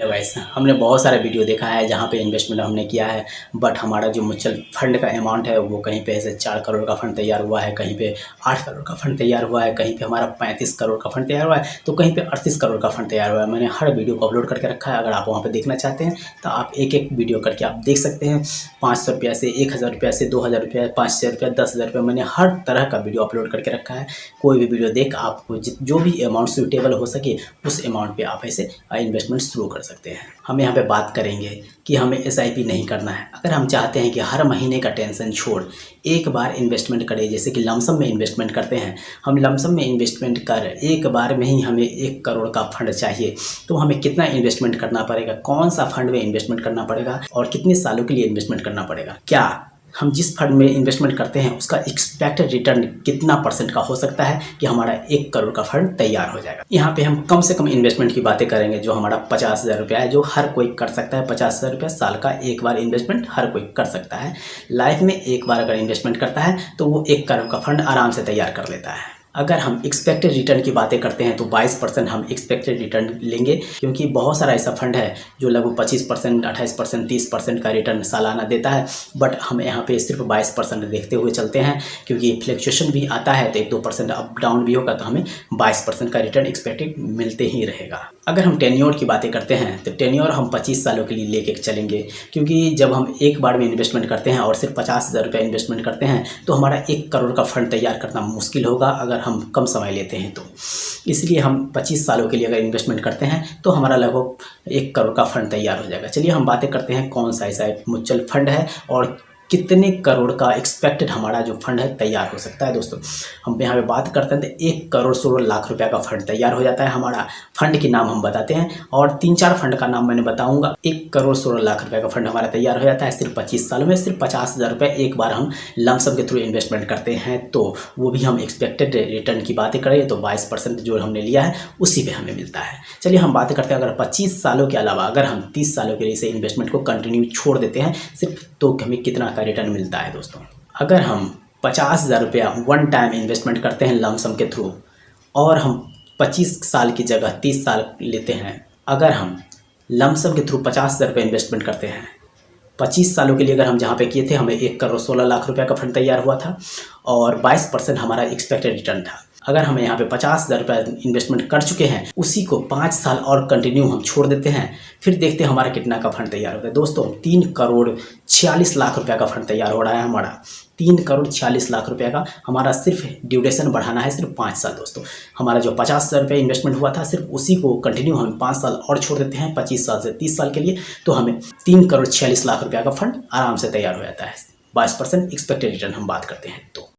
Hello guys, हमने बहुत सारा वीडियो देखा है जहाँ पे इन्वेस्टमेंट हमने किया है, बट हमारा जो म्यूचुअल फंड का अमाउंट है वो कहीं पे ऐसे 4 करोड़ का फंड तैयार हुआ है, कहीं पे 8 करोड़ का फंड तैयार हुआ है, कहीं पे हमारा 35 करोड़ का फंड तैयार हुआ है, तो कहीं पे 38 करोड़ का फंड तैयार हुआ है। मैंने हर वीडियो को अपलोड करके रखा है। अगर आप वहाँ पे देखना चाहते हैं तो आप एक एक वीडियो करके आप देख सकते हैं। 500 रुपया से, 1000 रुपया से, 2000 रुपया, 5000 रुपया, 10,000 रुपया, मैंने हर तरह का वीडियो अपलोड करके रखा है। कोई भी वीडियो देख आपको जो भी अमाउंट सूटेबल हो सके उस अमाउंट पे आप ऐसे इन्वेस्टमेंट शुरू कर सकते हैं। हम यहाँ पे बात करेंगे कि हमें एसआईपी नहीं करना है। अगर हम चाहते हैं कि हर महीने का टेंशन छोड़ एक बार इन्वेस्टमेंट करें, जैसे कि लमसम में इन्वेस्टमेंट करते हैं, हम लमसम में इन्वेस्टमेंट कर एक बार में ही हमें 1 करोड़ का फंड चाहिए, तो हमें कितना इन्वेस्टमेंट करना पड़ेगा, कौन सा फंड में इन्वेस्टमेंट करना पड़ेगा और कितने सालों के लिए इन्वेस्टमेंट करना पड़ेगा, क्या हम जिस फंड में इन्वेस्टमेंट करते हैं उसका एक्सपेक्टेड रिटर्न कितना % का हो सकता है कि हमारा 1 करोड़ का फंड तैयार हो जाएगा। यहाँ पे हम कम से कम इन्वेस्टमेंट की बातें करेंगे जो हमारा 50,000 रुपया है, जो हर कोई कर सकता है। 50,000 रुपया साल का एक बार इन्वेस्टमेंट हर कोई कर सकता है। लाइफ में एक बार अगर इन्वेस्टमेंट करता है तो वो 1 करोड़ का फंड आराम से तैयार कर लेता है। अगर हम एक्सपेक्टेड रिटर्न की बातें करते हैं तो 22% हम एक्सपेक्टेड रिटर्न लेंगे, क्योंकि बहुत सारा ऐसा फंड है जो लगभग 25%, 28%, 30% का रिटर्न सालाना देता है, बट हम यहाँ पे सिर्फ 22% देखते हुए चलते हैं, क्योंकि फ्लक्चुएशन भी आता है तो 1-2% अप डाउन भी होगा, तो हमें 22% का रिटर्न एक्सपेक्टेड मिलते ही रहेगा। अगर हम टेन्योर की बातें करते हैं तो टेन्योर हम 25 सालों के लिए लेके चलेंगे, क्योंकि जब हम एक बार में इन्वेस्टमेंट करते हैं और सिर्फ 50,000 रुपया इन्वेस्टमेंट करते हैं तो हमारा 1 करोड़ का फंड तैयार करना मुश्किल होगा अगर हम कम समय लेते हैं तो। इसलिए हम 25 सालों के लिए अगर इन्वेस्टमेंट करते हैं तो हमारा लगभग 1 करोड़ का फंड तैयार हो जाएगा। चलिए हम बातें करते हैं कौन सा ऐसा म्यूचुअल फंड है और कितने करोड़ का एक्सपेक्टेड हमारा जो फंड है तैयार हो सकता है। दोस्तों, हम यहाँ पे बात करते हैं तो 1 करोड़ 16 लाख रुपया का फंड तैयार हो जाता है। हमारा फंड के नाम हम बताते हैं और 3-4 फंड का नाम मैंने बताऊंगा। 1 करोड़ 16 लाख रुपया का फंड हमारा तैयार हो जाता है सिर्फ 25 सालों में। सिर्फ 50,000 रुपये एक बार हम लमसम के थ्रू इन्वेस्टमेंट करते हैं, तो वो भी हम एक्सपेक्टेड रिटर्न की बातें करें तो 22% जो हमने लिया है उसी पे हमें मिलता है। चलिए हम बातें करते हैं अगर 25 सालों के अलावा अगर हम 30 सालों के लिए इसे इन्वेस्टमेंट को कंटिन्यू छोड़ देते हैं सिर्फ, तो हमें कितना का रिटर्न मिलता है। दोस्तों, अगर हम 50,000 रुपया वन टाइम इन्वेस्टमेंट करते हैं लमसम के थ्रू और हम 25 साल की जगह 30 साल लेते हैं, अगर हम लमसम के थ्रू 50,000 रुपये इन्वेस्टमेंट करते हैं 25 सालों के लिए, अगर हम जहाँ पे किए थे हमें 1 करोड़ 16 लाख रुपया का फंड तैयार हुआ था और 22% हमारा एक्सपेक्टेड रिटर्न था। अगर हम यहाँ पे 50,000 रुपया इन्वेस्टमेंट कर चुके हैं, उसी को 5 साल और कंटिन्यू हम छोड़ देते हैं, फिर देखते हैं हमारा कितना का फंड तैयार होता है। दोस्तों, 3 करोड़ 46 लाख रुपया का फंड तैयार हो रहा है हमारा। 3 करोड़ 46 लाख रुपया का हमारा सिर्फ ड्यूरेशन बढ़ाना है, सिर्फ 5 साल। दोस्तों, हमारा जो 50,000 रुपया इन्वेस्टमेंट हुआ था सिर्फ उसी को कंटिन्यू हम 5 साल और छोड़ देते हैं, 25 साल से 30 साल के लिए, तो हमें 3 करोड़ 46 लाख रुपया का फंड आराम से तैयार हो जाता है। 22% एक्सपेक्टेड रिटर्न हम बात करते हैं तो